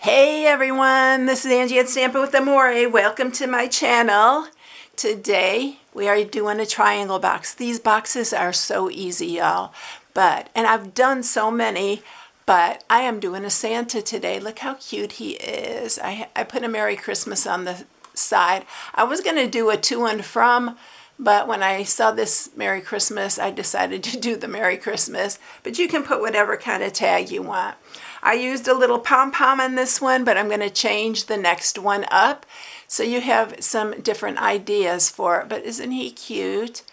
Hey everyone, this is Angie at StampingWithAmore. Welcome to my channel. Today we are doing a triangle box. These boxes are so easy, y'all. And I've done so many, but I am doing a Santa today. Look how cute he is. I put a Merry Christmas on the side. I was going to do a to and from, but when I saw this Merry Christmas, I decided to do the Merry Christmas. But you can put whatever kind of tag you want. I used a little pom-pom on this one, but I'm going to change the next one up so you have some different ideas for it. But isn't he cute?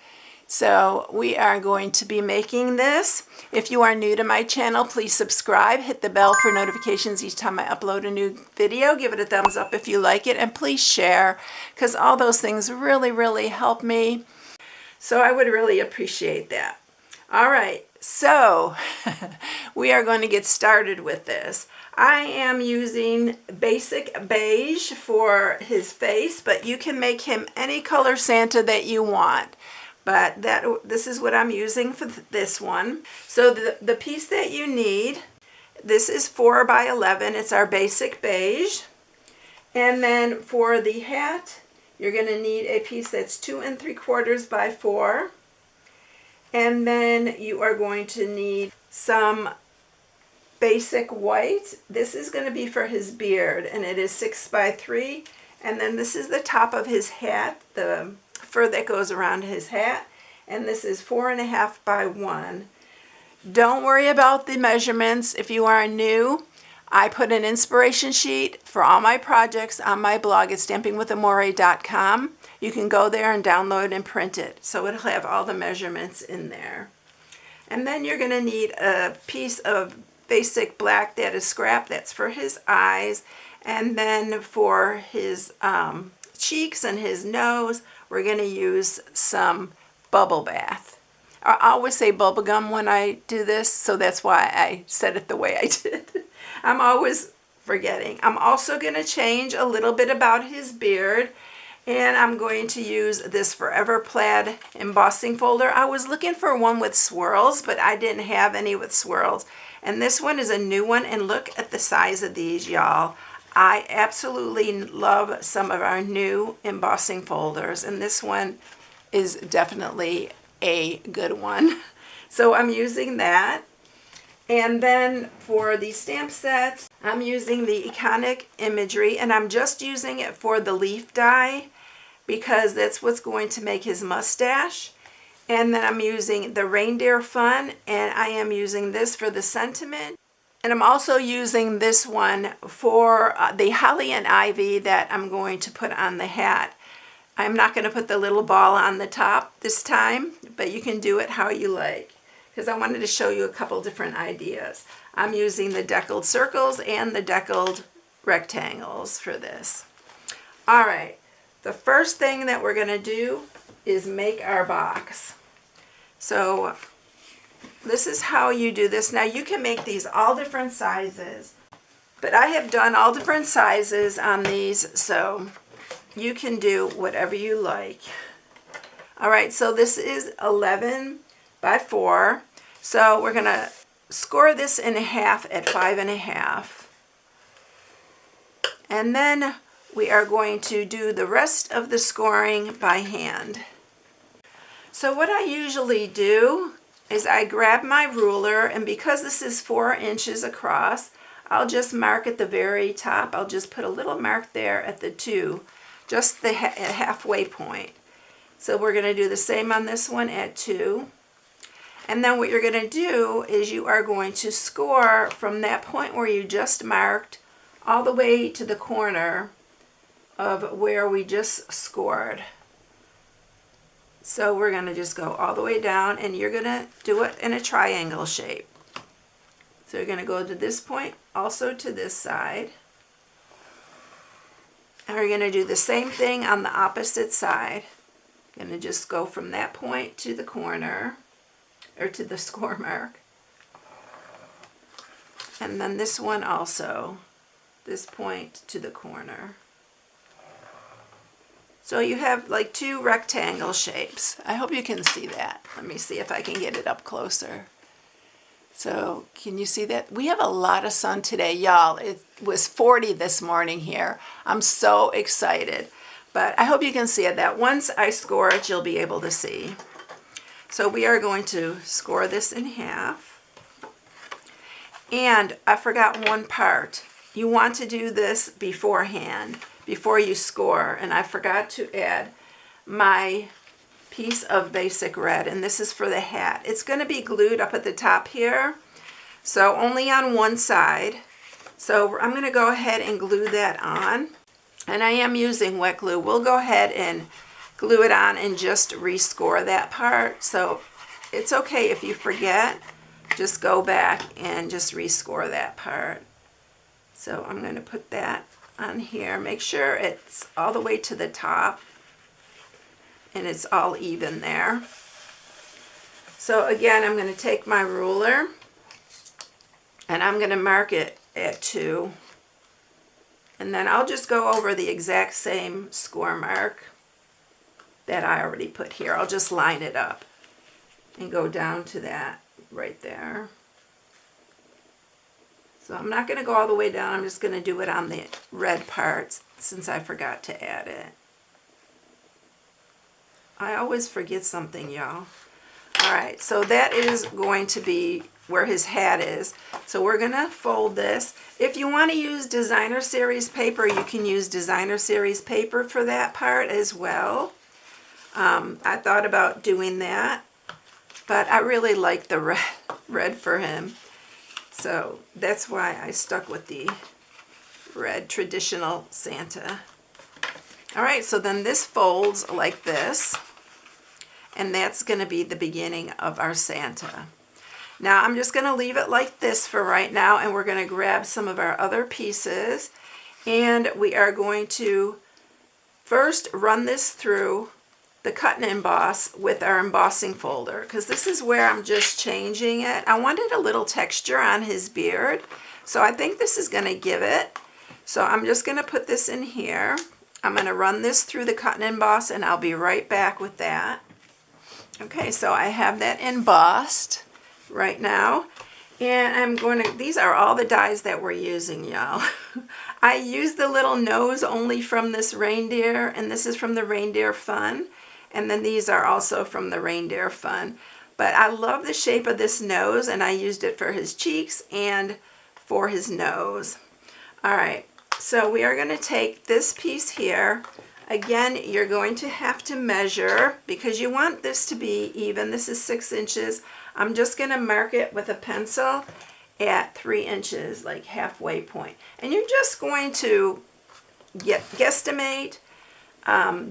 So we are going to be making this. If you are new to my channel, please subscribe. Hit the bell for notifications each time I upload a new video. Give it a thumbs up if you like it. And please share, because all those things really, really help me. So I would really appreciate that. All right. So we are going to get started with this. I am using basic beige for his face, but you can make him any color Santa that you want. But this is what I'm using for this one. So the piece that you need, this is 4 by 11. It's our basic beige. And then for the hat, you're going to need a piece that's 2 3/4 by 4. And then you are going to need some basic white. This is going to be for his beard, and it is 6 by 3. And then this is the top of his hat, the fur that goes around his hat. And this is 4 1/2 by 1. Don't worry about the measurements. If you are new, I put an inspiration sheet for all my projects on my blog at StampingWithAmore.com. You can go there and download and print it. So it'll have all the measurements in there. And then you're going to need a piece of basic black that is scrap. That's for his eyes. And then for his cheeks and his nose, we're going to use some bubble bath. I always say bubble gum when I do this, so that's why I said it the way I did. I'm always forgetting. I'm also going to change a little bit about his beard. And I'm going to use this Forever Plaid embossing folder. I was looking for one with swirls, but I didn't have any with swirls. And this one is a new one, and look at the size of these, y'all. I absolutely love some of our new embossing folders, and this one is definitely a good one. So I'm using that. And then for the stamp sets, I'm using the Iconic Imagery, and I'm just using it for the leaf die, because that's what's going to make his mustache. And then I'm using the Reindeer Fun, and I am using this for the sentiment. And I'm also using this one for the Holly and Ivy that I'm going to put on the hat. I'm not going to put the little ball on the top this time, but you can do it how you like, because I wanted to show you a couple different ideas. I'm using the deckled circles and the deckled rectangles for this. All right. The first thing that we're going to do is make our box. So this is how you do this. Now you can make these all different sizes, but I have done all different sizes on these, so you can do whatever you like. All right, so this is 11 by 4. So we're going to score this in half at 5 1/2. And then we are going to do the rest of the scoring by hand. So what I usually do is I grab my ruler, and because this is 4 inches across, I'll just mark at the very top. I'll just put a little mark there at the 2, just the halfway point. So we're going to do the same on this one at 2. And then what you're going to do is you are going to score from that point where you just marked all the way to the corner of where we just scored. So we're going to just go all the way down, and you're going to do it in a triangle shape. So you're going to go to this point, also to this side. And we're going to do the same thing on the opposite side. Going to just go from that point to the corner, or to the score mark. And then this one also, this point to the corner. So you have like 2 rectangle shapes. I hope you can see that. Let me see if I can get it up closer. So can you see that? We have a lot of sun today, y'all. It was 40 this morning here. I'm so excited. But I hope you can see it, that once I score it, you'll be able to see. So we are going to score this in half. And I forgot one part. You want to do this beforehand, before you score. And I forgot to add my piece of basic red, and this is for the hat. It's going to be glued up at the top here, so only on one side. So I'm going to go ahead and glue that on, and I am using wet glue. We'll go ahead and glue it on and just rescore that part. So it's okay if you forget, just go back and just rescore that part. So I'm going to put that on here. Make sure it's all the way to the top and it's all even there. So again, I'm going to take my ruler and I'm going to mark it at 2. And then I'll just go over the exact same score mark that I already put here. I'll just line it up and go down to that right there. So I'm not going to go all the way down. I'm just going to do it on the red parts since I forgot to add it. I always forget something, y'all. All right, so that is going to be where his hat is. So we're going to fold this. If you want to use designer series paper, you can use designer series paper for that part as well. I thought about doing that, but I really like the red for him. So that's why I stuck with the red traditional Santa. All right, so then this folds like this, and that's going to be the beginning of our Santa. Now I'm just going to leave it like this for right now, and we're going to grab some of our other pieces, and we are going to first run this through the cut and emboss with our embossing folder, because this is where I'm just changing it. I wanted a little texture on his beard, so I think this is going to give it. So I'm just going to put this in here. I'm going to run this through the cut and emboss, and I'll be right back with that. Okay, so I have that embossed right now, and I'm going to, these are all the dies that we're using, y'all. I used the little nose only from this reindeer, and this is from the Reindeer Fun, and then these are also from the Reindeer Fun. But I love the shape of this nose, and I used it for his cheeks and for his nose. All right, so we are going to take this piece here. Again, you're going to have to measure because you want this to be even. This is 6 inches. I'm just going to mark it with a pencil at 3 inches, like halfway point. And you're just going to guesstimate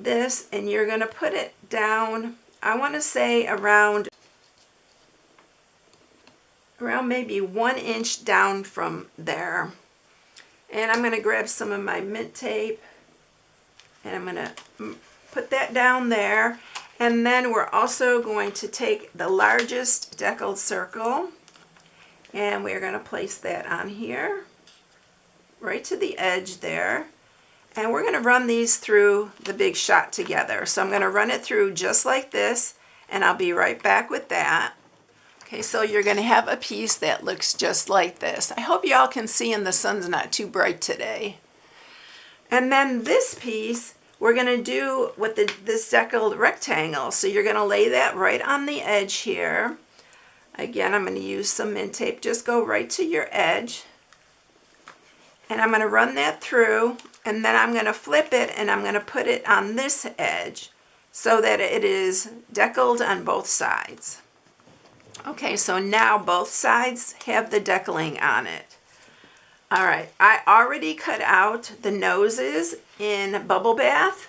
this, and you're going to put it down, I want to say around maybe 1 inch down from there. And I'm going to grab some of my mint tape, and I'm going to put that down there. And then we're also going to take the largest deckled circle, and we're going to place that on here, right to the edge there. And we're going to run these through the big shot together. So I'm going to run it through just like this, and I'll be right back with that. Okay, so you're going to have a piece that looks just like this. I hope y'all can see, and the sun's not too bright today. And then this piece we're going to do with this deckled rectangle. So you're going to lay that right on the edge here. Again, I'm going to use some mint tape. Just go right to your edge. And I'm going to run that through, and then I'm going to flip it, and I'm going to put it on this edge so that it is deckled on both sides. Okay, so now both sides have the deckling on it. All right, I already cut out the noses in Bubble Bath,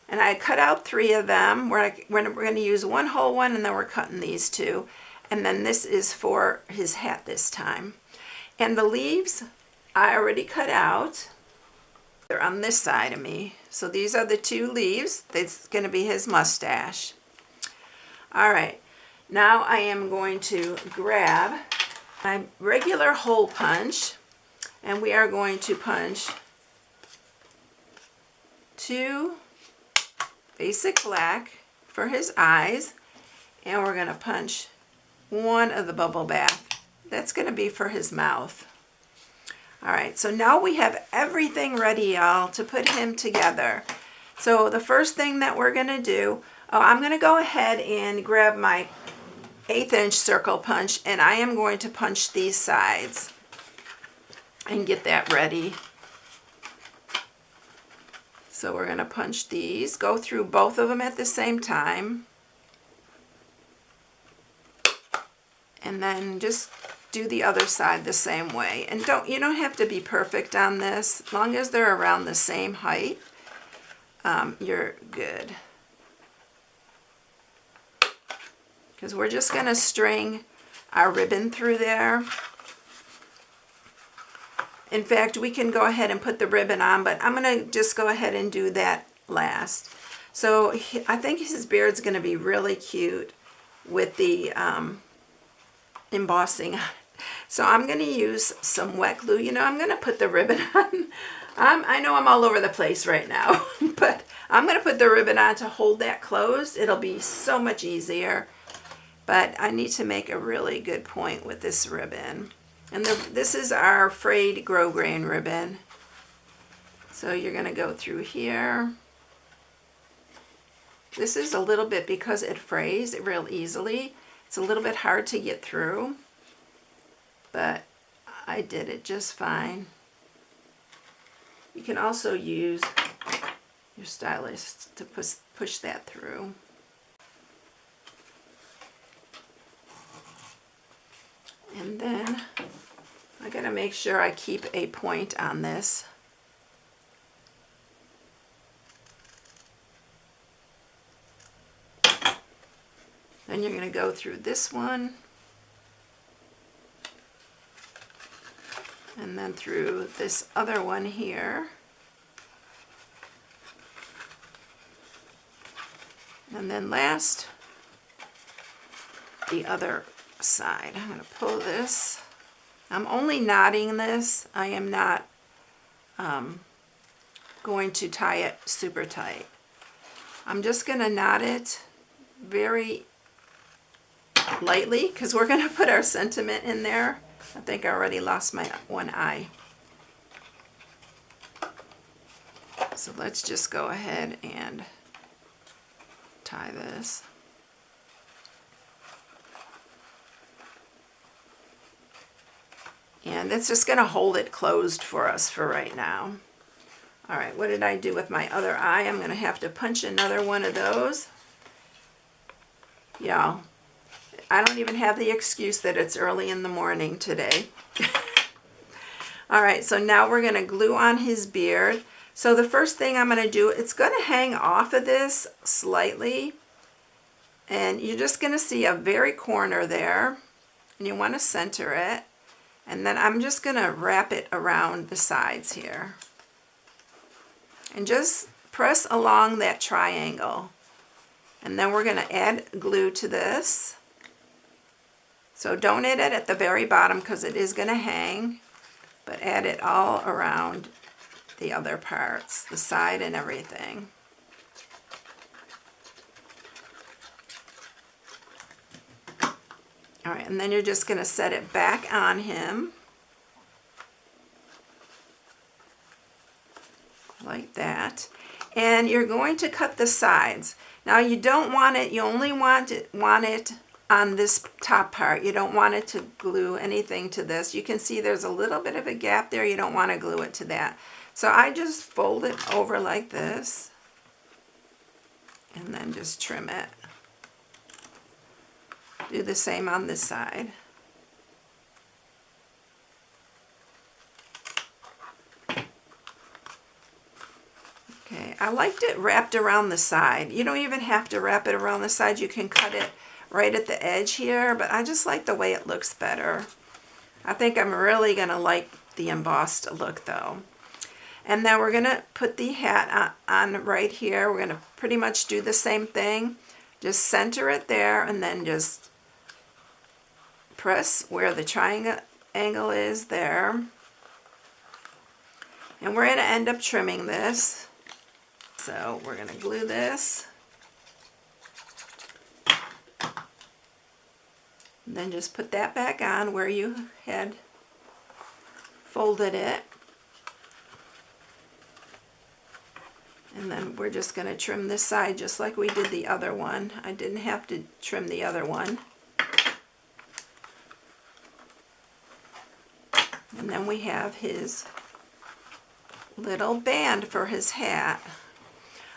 and I cut out 3 of them. We're going to use one whole one, and then we're cutting these 2. And then this is for his hat this time. And the leaves I already cut out. They're on this side of me. So these are the 2 leaves. That's going to be his mustache. All right, now I am going to grab my regular hole punch, and we are going to punch 2 basic black for his eyes, and we're going to punch 1 of the Bubble Bath That's going to be for his mouth. All right, so now we have everything ready, y'all, to put him together. So the first thing that we're going to do, I'm going to go ahead and grab my 1/8 inch circle punch, and I am going to punch these sides and get that ready. So we're going to punch these, go through both of them at the same time, and then just do the other side the same way. And you don't have to be perfect on this. As long as they're around the same height, you're good. Because we're just going to string our ribbon through there. In fact, we can go ahead and put the ribbon on, but I'm going to just go ahead and do that last. So I think his beard's going to be really cute with the embossing. So I'm going to use some wet glue. You know, I'm going to put the ribbon on. I know I'm all over the place right now, but I'm going to put the ribbon on to hold that closed. It'll be so much easier. But I need to make a really good point with this ribbon. And this is our frayed grosgrain ribbon. So you're going to go through here. This is a little bit, because it frays real easily, it's a little bit hard to get through. But I did it just fine. You can also use your stylus to push that through. And then I gotta make sure I keep a point on this. Then you're gonna go through this one, and then through this other one here. And then last, the other side. I'm going to pull this. I'm only knotting this. I am not going to tie it super tight. I'm just going to knot it very lightly, because we're going to put our sentiment in there. I think I already lost my one eye. So let's just go ahead and tie this. And it's just going to hold it closed for us for right now. All right, what did I do with my other eye? I'm going to have to punch another one of those. Y'all, I don't even have the excuse that it's early in the morning today. All right, so now we're going to glue on his beard. So the first thing I'm going to do, it's going to hang off of this slightly. And you're just going to see a very corner there. And you want to center it. And then I'm just going to wrap it around the sides here. And just press along that triangle. And then we're going to add glue to this. So don't add it at the very bottom, because it is going to hang. But add it all around the other parts, the side and everything. All right, and then you're just going to set it back on him. Like that. And you're going to cut the sides. Now you don't want it, you only want it on this top part. You don't want it to glue anything to this. You can see there's a little bit of a gap there. You don't want to glue it to that. So I just fold it over like this. And then just trim it. Do the same on this side. Okay, I liked it wrapped around the side. You don't even have to wrap it around the side. You can cut it right at the edge here, but I just like the way it looks better. I think I'm really going to like the embossed look though. And then we're going to put the hat on right here. We're going to pretty much do the same thing. Just center it there and then just press where the triangle is there. And we're going to end up trimming this. So we're going to glue this. And then just put that back on where you had folded it. And then we're just going to trim this side just like we did the other one. I didn't have to trim the other one. And then we have his little band for his hat.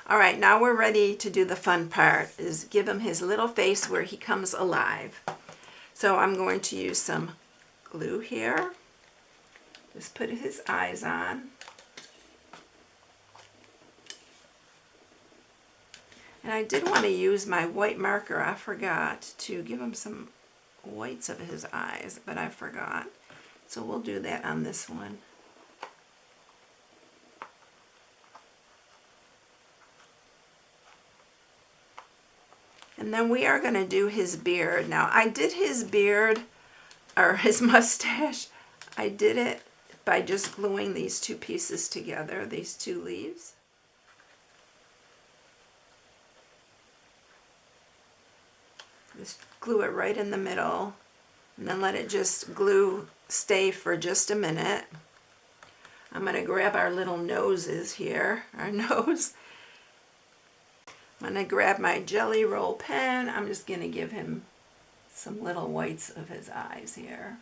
All right, now we're ready to do the fun part, is give him his little face where he comes alive. So I'm going to use some glue here. Just put his eyes on. And I did want to use my white marker. I forgot to give him some whites of his eyes, but I forgot. So we'll do that on this one. And then we are going to do his beard. Now I did his beard, or his mustache, I did it by just gluing these two pieces together, these two leaves. Just glue it right in the middle, and then let it just stay for just a minute. I'm going to grab our little noses here, our nose. I'm going to grab my Jelly Roll pen. I'm just going to give him some little whites of his eyes here.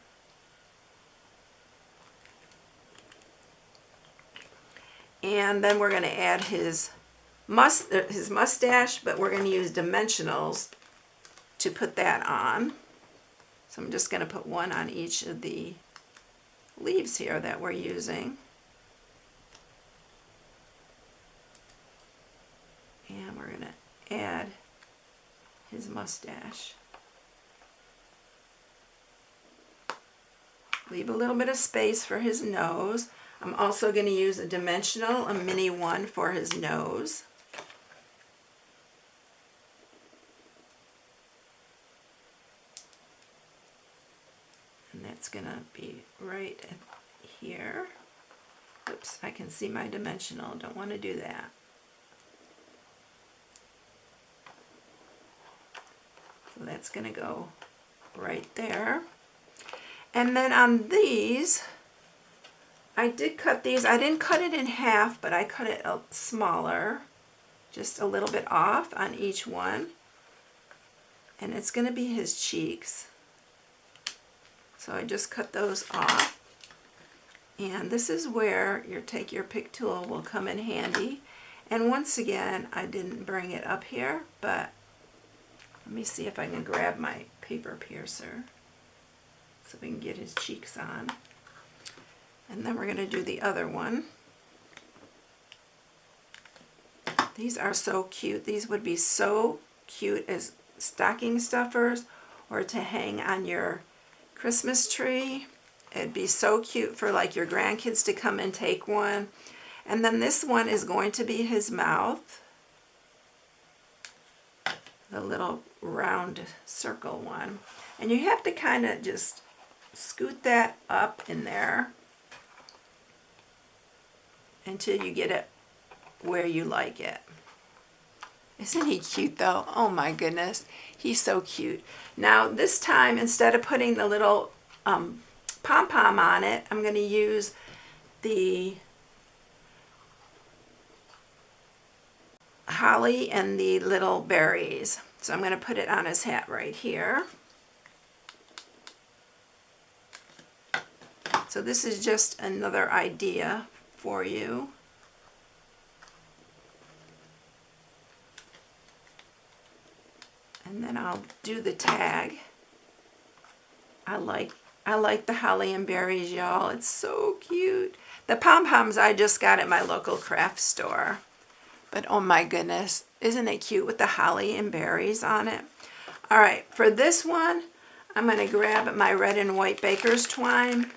And then we're going to add his mustache, but we're going to use dimensionals to put that on. So I'm just going to put one on each of the leaves here that we're using. And we're going to add his mustache. Leave a little bit of space for his nose. I'm also going to use a dimensional, a mini one for his nose. And that's going to be right here. Oops, I can see my dimensional. Don't want to do that. So that's going to go right there. And then on these, I did cut these. I didn't cut it in half, but I cut it smaller, just a little bit off on each one. And it's going to be his cheeks. So I just cut those off. And this is where your take your pick tool will come in handy. And once again, I didn't bring it up here, but let me see if I can grab my paper piercer so we can get his cheeks on. And then we're going to do the other one. These are so cute. These would be so cute as stocking stuffers or to hang on your Christmas tree. It'd be so cute for like your grandkids to come and take one. And then this one is going to be his mouth. The little round circle one. And you have to kind of just scoot that up in there until you get it where you like it. Isn't he cute though? Oh my goodness, he's so cute. Now this time, instead of putting the little pom-pom on it, I'm going to use the holly and the little berries. So I'm going to put it on his hat right here. So this is just another idea for you. And then I'll do the tag. I like the holly and berries, y'all. It's so cute. The pom-poms I just got at my local craft store. But oh my goodness, isn't it cute with the holly and berries on it? All right, for this one, I'm going to grab my red and white baker's twine.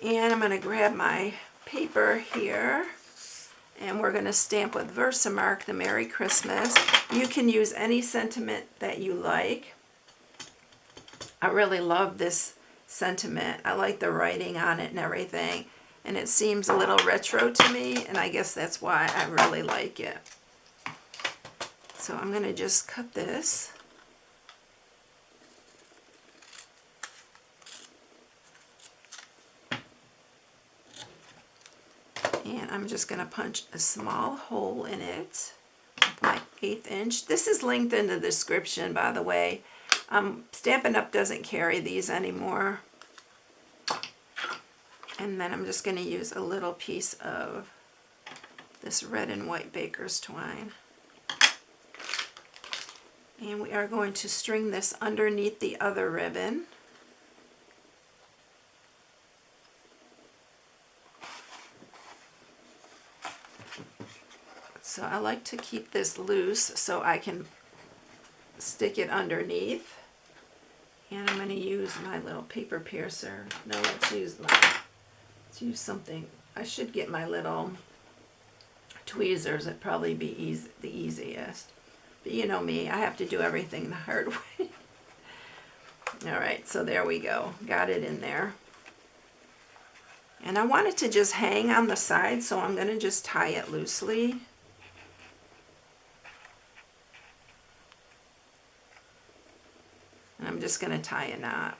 And I'm going to grab my paper here. And we're going to stamp with Versamark the Merry Christmas. You can use any sentiment that you like. I really love this sentiment. I like the writing on it and everything. And it seems a little retro to me, and I guess that's why I really like it. So I'm going to just cut this. And I'm just going to punch a small hole in it with my 1/8 inch. This is linked in the description, by the way. Stampin' Up! Doesn't carry these anymore. And then I'm just going to use a little piece of this red and white baker's twine. And we are going to string this underneath the other ribbon. So I like to keep this loose so I can stick it underneath. And I'm going to use my little paper piercer. No, let's use something. I should get my little tweezers. It'd probably be the easiest. But you know me, I have to do everything the hard way. Alright, so there we go. Got it in there. And I want it to just hang on the side, so I'm going to just tie it loosely. And I'm just going to tie a knot.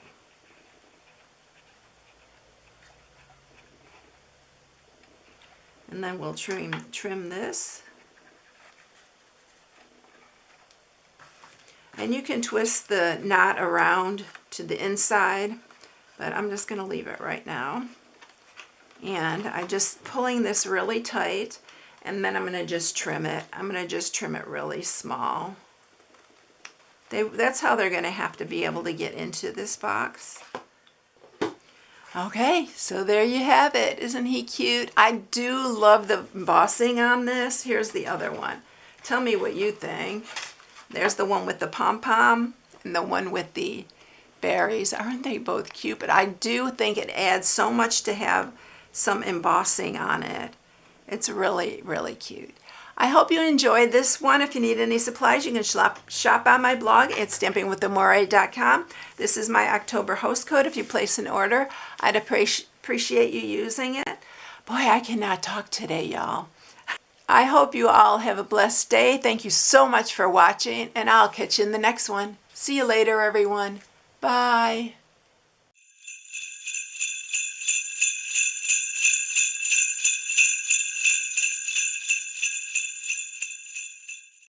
And then we'll trim this. And you can twist the knot around to the inside, but I'm just going to leave it right now. And I'm just pulling this really tight, and then I'm going to just trim it. I'm going to just trim it really small. That's how they're going to have to be able to get into this box. Okay, so there you have it. Isn't he cute? I do love the embossing on this. Here's the other one. Tell me what you think. There's the one with the pom-pom and the one with the berries. Aren't they both cute? But I do think it adds so much to have some embossing on it. It's really, really cute. I hope you enjoyed this one. If you need any supplies, you can shop on my blog at StampingWithAmore.com. This is my October host code. If you place an order, I'd appreciate you using it. Boy, I cannot talk today, y'all. I hope you all have a blessed day. Thank you so much for watching, and I'll catch you in the next one. See you later, everyone. Bye.